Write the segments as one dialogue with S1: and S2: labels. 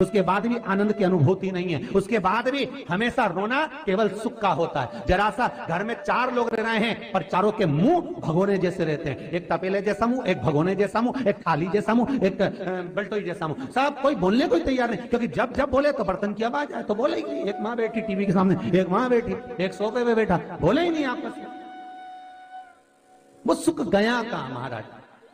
S1: उसके बाद भी आनंद की अनुभूति नहीं है, उसके बाद भी हमेशा रोना केवल सुख का होता है। जरा सा घर में 4 लोग रह रहे हैं पर चारों के मुंह भगोने जैसे रहते हैं, एक तपेले जैसा मुंह, एक भगोने जैसा मुंह, एक थाली जैसा मुंह, एक बल्टोई जैसा मुंह, सब कोई बोलने को तैयार नहीं, क्योंकि जब जब बोले तो बर्तन की आवाज आए तो बोलेगी। एक माँ बैठी टीवी के सामने, एक माँ बैठी, एक सोफे पे बैठा, बोले ही नहीं आपस में। वो सुख गया का महाराज।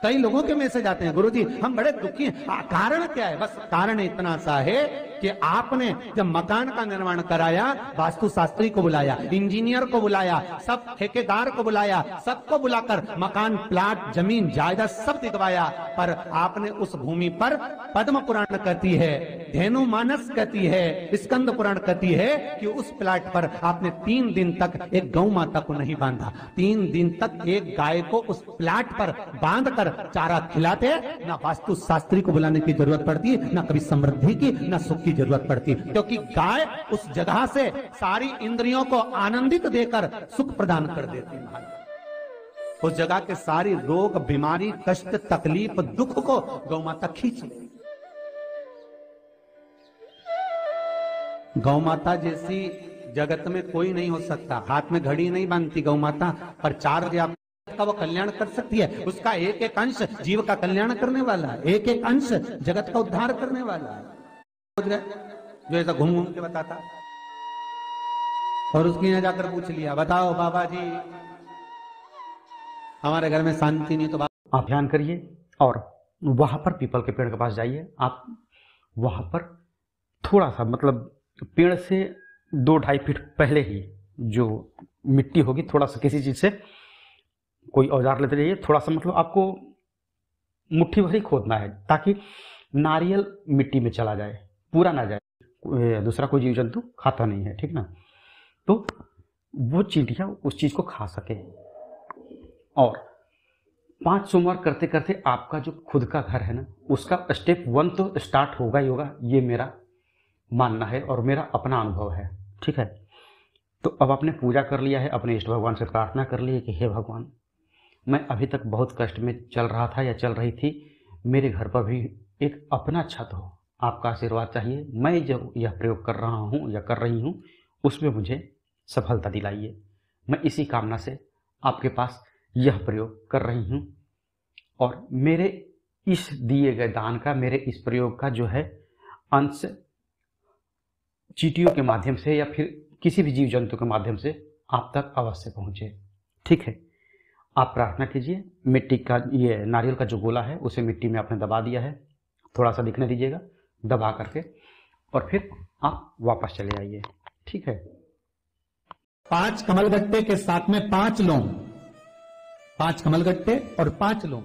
S1: कई लोगों के मैसेज आते हैं, गुरुजी हम बड़े दुखी हैं, कारण क्या है? बस कारण इतना सा है कि आपने जब मकान का निर्माण कराया, वास्तु शास्त्री को बुलाया, इंजीनियर को बुलाया, सब ठेकेदार को बुलाया, सबको बुलाकर मकान, प्लाट, जमीन, जायदाद सब दिखवाया, पर आपने उस भूमि पर पद्म पुराण कहती है, धेनु मानस कहती है, स्कंद पुराण कहती है कि उस प्लाट पर आपने 3 दिन तक एक गौ माता को नहीं बांधा। 3 दिन तक एक गाय को उस प्लाट पर बांध कर चारा खिलाते, ना वास्तु शास्त्री को बुलाने की जरूरत पड़ती, ना कभी समृद्धि की, ना सुख की जरूरत पड़ती, क्योंकि गाय उस जगह से सारी इंद्रियों को आनंदित देकर सुख प्रदान कर देती है। उस जगह के सारी रोग, बीमारी, कष्ट, तकलीफ, दुख को गौ माता खींच ले। गौ माता जैसी जगत में कोई नहीं हो सकता। हाथ में घड़ी नहीं बांधती गौ माता, पर 4 बजे का वो कल्याण कर सकती है। उसका एक एक अंश जीव का कल्याण करने वाला है, एक एक अंश जगत का उद्धार करने वाला है। जो ऐसा घूम घूम के बताता, और उसकी यहाँ जाकर पूछ लिया, बताओ बाबा जी हमारे घर में शांति नहीं, तो
S2: आप ध्यान करिए और वहां पर पीपल के पेड़ के पास जाइए। आप वहां पर थोड़ा सा, मतलब पेड़ से 2-2.5 फीट पहले ही जो मिट्टी होगी, थोड़ा सा किसी चीज से कोई औजार लेते जाइए, थोड़ा सा, मतलब आपको मुट्ठी भर ही खोदना है ताकि नारियल मिट्टी में चला जाए, पूरा ना जाए। दूसरा कोई जीव जंतु खाता नहीं है, ठीक ना? तो वो चींटियां उस चीज को खा सके। और 5 सोमवार करते करते आपका जो खुद का घर है ना, उसका स्टेप 1 तो स्टार्ट होगा ही होगा, ये मेरा मानना है और मेरा अपना अनुभव है, ठीक है? तो अब आपने पूजा कर लिया है, अपने इष्ट भगवान से प्रार्थना कर ली है कि हे भगवान, मैं अभी तक बहुत कष्ट में चल रहा था या चल रही थी, मेरे घर पर भी एक अपना छत हो, आपका आशीर्वाद चाहिए। मैं जो यह प्रयोग कर रहा हूँ या कर रही हूँ उसमें मुझे सफलता दिलाइए। मैं इसी कामना से आपके पास यह प्रयोग कर रही हूँ, और मेरे इस दिए गए दान का, मेरे इस प्रयोग का जो है अंश चींटियों के माध्यम से या फिर किसी भी जीव जंतु के माध्यम से आप तक अवश्य पहुँचे, ठीक है? आप प्रार्थना कीजिए। मिट्टी का, ये नारियल का जो गोला है उसे मिट्टी में आपने दबा दिया है, थोड़ा सा दिखने दीजिएगा दबा करके, और फिर आप वापस चले आइए, ठीक है?
S1: 5 कमलगट्टे के साथ में 5 लौंग, 5 कमलगट्टे और 5 लौंग,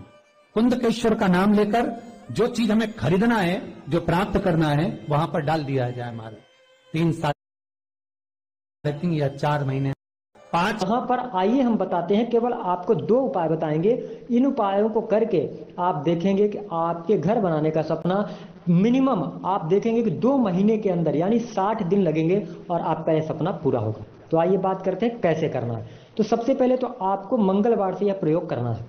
S1: कुंदकेश्वर का नाम लेकर जो चीज हमें खरीदना है, जो प्राप्त करना है, वहां पर डाल दिया जाए। हमारे 3 या 4 महीने 5
S3: यहाँ पर आइए हम बताते हैं, केवल आपको 2 उपाय बताएंगे। इन उपायों को करके आप देखेंगे कि आपके घर बनाने का सपना मिनिमम आप देखेंगे कि 2 महीने के अंदर, यानी 60 दिन लगेंगे और आपका यह सपना पूरा होगा। तो आइए बात करते हैं कैसे करना है। तो सबसे पहले तो आपको मंगलवार से यह प्रयोग करना है।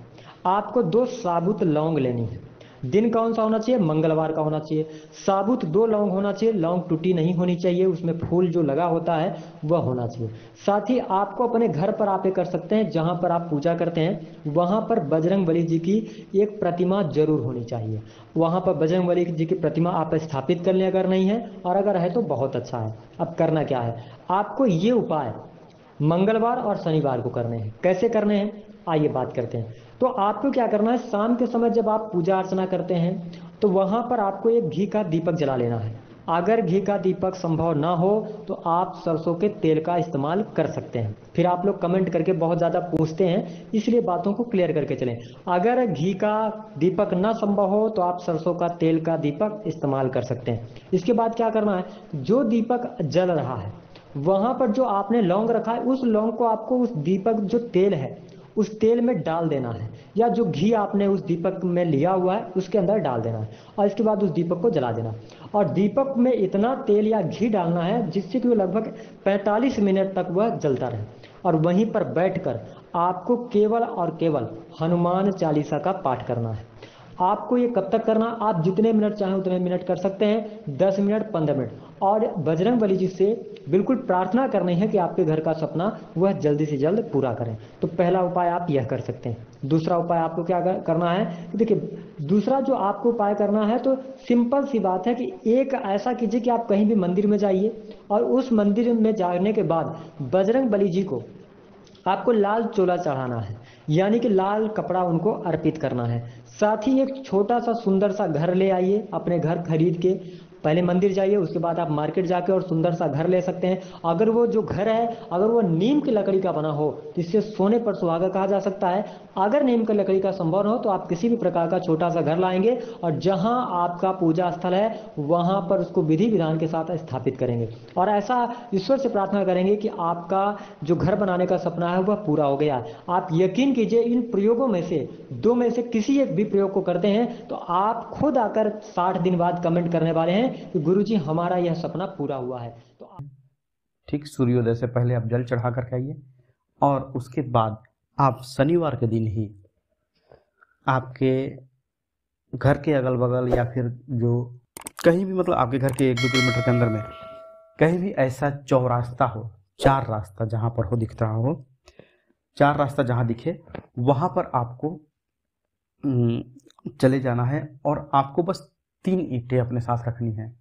S3: आपको 2 साबुत लौंग लेनी है। दिन कौन सा होना चाहिए? मंगलवार का होना चाहिए। साबुत 2 लौंग होना चाहिए, लौंग टूटी नहीं होनी चाहिए, उसमें फूल जो लगा होता है वह होना चाहिए। साथ ही आपको अपने घर पर आप ये कर सकते हैं, जहां पर आप पूजा करते हैं वहां पर बजरंगबली जी की एक प्रतिमा जरूर होनी चाहिए। वहां पर बजरंगबली जी की प्रतिमा आप स्थापित कर लें अगर नहीं है, और अगर है तो बहुत अच्छा है। अब करना क्या है, आपको ये उपाय मंगलवार और शनिवार को करने हैं। कैसे करने हैं आइए बात करते हैं। तो आपको क्या करना है, शाम के समय जब आप पूजा अर्चना करते हैं तो वहां पर आपको एक घी का दीपक जला लेना है। अगर घी का दीपक संभव ना हो तो आप सरसों के तेल का इस्तेमाल कर सकते हैं। फिर आप लोग कमेंट करके बहुत ज़्यादा पूछते हैं, इसलिए बातों को क्लियर करके चलें। अगर घी का दीपक ना संभव हो तो आप सरसों का तेल का दीपक इस्तेमाल कर सकते हैं। इसके बाद क्या करना है, जो दीपक जल रहा है वहां पर जो आपने लौंग रखा है, उस लौंग को आपको उस दीपक जो तेल है उस तेल में डाल देना है, या जो घी आपने उस दीपक में लिया हुआ है उसके अंदर डाल देना है, और इसके बाद उस दीपक को जला देना। और दीपक में इतना तेल या घी डालना है जिससे कि वो लगभग 45 मिनट तक वह जलता रहे, और वहीं पर बैठकर आपको केवल और केवल हनुमान चालीसा का पाठ करना है। आपको ये कब तक करना, आप जितने मिनट चाहें उतने मिनट कर सकते हैं, 10 मिनट, 15 मिनट। और बजरंग बली जी से बिल्कुल प्रार्थना करनी है कि आपके घर का सपना वह जल्दी से जल्द पूरा करें। तो पहला उपाय आप यह कर सकते हैं। दूसरा उपाय आपको क्या करना है, देखिए दूसरा जो आपको उपाय करना है तो सिंपल सी बात है कि एक ऐसा कीजिए कि आप कहीं भी मंदिर में जाइए और उस मंदिर में जाने के बाद बजरंग बली जी को आपको लाल चोला चढ़ाना है, यानी कि लाल कपड़ा उनको अर्पित करना है। साथ ही एक छोटा सा सुंदर सा घर ले आइए, अपने घर खरीद के पहले मंदिर जाइए, उसके बाद आप मार्केट जाके और सुंदर सा घर ले सकते हैं। अगर वो जो घर है अगर वो नीम की लकड़ी का बना हो तो इससे सोने पर सुहागा कहा जा सकता है। अगर नीम की लकड़ी का संभव न हो तो आप किसी भी प्रकार का छोटा सा घर लाएंगे और जहां आपका पूजा स्थल है वहां पर उसको विधि विधान के साथ स्थापित करेंगे और ऐसा ईश्वर से प्रार्थना करेंगे कि आपका जो घर बनाने का सपना है वह पूरा हो गया। आप यकीन कीजिए इन प्रयोगों में से दो में से किसी एक भी प्रयोग को करते हैं तो आप खुद आकर 60 दिन बाद कमेंट करने वाले हैं कि गुरुजी हमारा यह सपना पूरा हुआ है। तो
S2: ठीक सूर्योदय से पहले आप जल चढ़ा करके आइए और उसके बाद आप शनिवार के दिन ही आपके घर के अगल बगल या फिर जो कहीं भी मतलब आपके घर के 1-2 किलोमीटर के अंदर में कहीं भी ऐसा चौरास्ता हो, 4 रास्ता जहाँ पर हो दिख रहा हो, 4 रास्ता जहाँ दिखे वहाँ पर आपको चले जाना है और आपको बस 3 ईंटें अपने साथ रखनी है।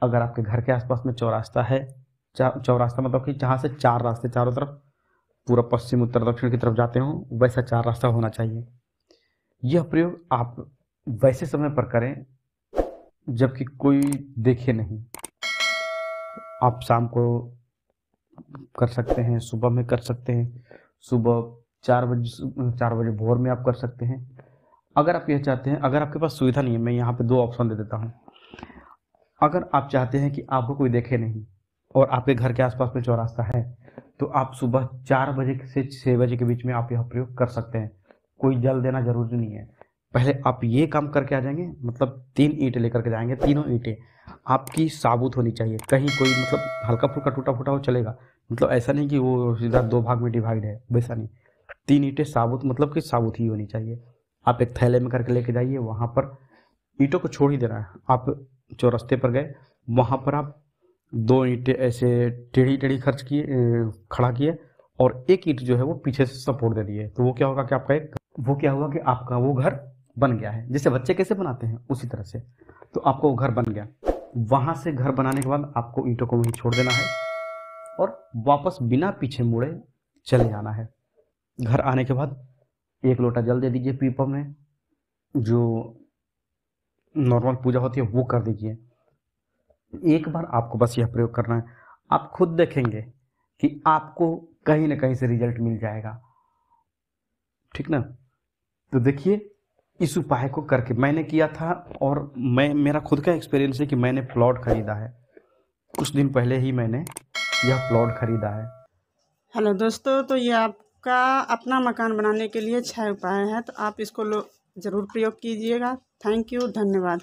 S2: अगर आपके घर के आसपास में चौरास्ता है, चौरास्ता मतलब कि जहाँ से 4 रास्ते चारों तरफ पूरा पश्चिम उत्तर दक्षिण की तरफ जाते हों, वैसा 4 रास्ता होना चाहिए। यह प्रयोग आप वैसे समय पर करें जबकि कोई देखे नहीं। आप शाम को कर सकते हैं, सुबह में कर सकते हैं, सुबह 4 बजे भोर में आप कर सकते हैं। अगर आप यह चाहते हैं, अगर आपके पास सुविधा नहीं है, मैं यहाँ पे 2 ऑप्शन दे देता हूँ। अगर आप चाहते हैं कि आपको कोई देखे नहीं और आपके घर के आसपास में चौरास्ता है तो आप सुबह 4 बजे से 6 बजे के बीच में आप यह प्रयोग कर सकते हैं। कोई जल देना जरूरी नहीं है। पहले आप ये काम करके आ जाएंगे, मतलब 3 ईंटें लेकर के जाएंगे। तीनों ईंटें आपकी साबुत होनी चाहिए, कहीं कोई मतलब हल्का फुल्का टूटा फूटा हो चलेगा, मतलब ऐसा नहीं कि वो सीधा 2 भाग में डिवाइड है, वैसा नहीं। 3 ईंटें साबुत मतलब कि साबुत ही होनी चाहिए। आप एक थैले में करके लेके जाइए, वहाँ पर ईंटों को छोड़ ही देना है। आप चौरस्ते पर गए, वहाँ पर आप 2 ईंटें ऐसे टेढ़ी खर्च किए, खड़ा किए और एक ईंट जो है वो पीछे से सपोर्ट दे दिए। तो वो क्या होगा कि आपका वो घर बन गया है। जैसे बच्चे कैसे बनाते हैं उसी तरह से तो आपका वो घर बन गया। वहाँ से घर बनाने के बाद आपको ईंटों को वहीं छोड़ देना है और वापस बिना पीछे मुड़े चले जाना है। घर आने के बाद 1 लोटा जल दे दीजिए पीपल में, जो नॉर्मल पूजा होती है वो कर दीजिए। एक बार आपको बस यह प्रयोग करना है, आप खुद देखेंगे कि आपको कहीं ना कहीं से रिजल्ट मिल जाएगा। ठीक ना? तो देखिए इस उपाय को करके मैंने किया था और मेरा खुद का एक्सपीरियंस है कि मैंने प्लॉट खरीदा है। कुछ दिन पहले ही मैंने यह प्लॉट खरीदा है।
S4: हेलो दोस्तों, तो ये आपका अपना मकान बनाने के लिए 6 उपाय हैं, तो आप इसको ज़रूर प्रयोग कीजिएगा। थैंक यू, धन्यवाद।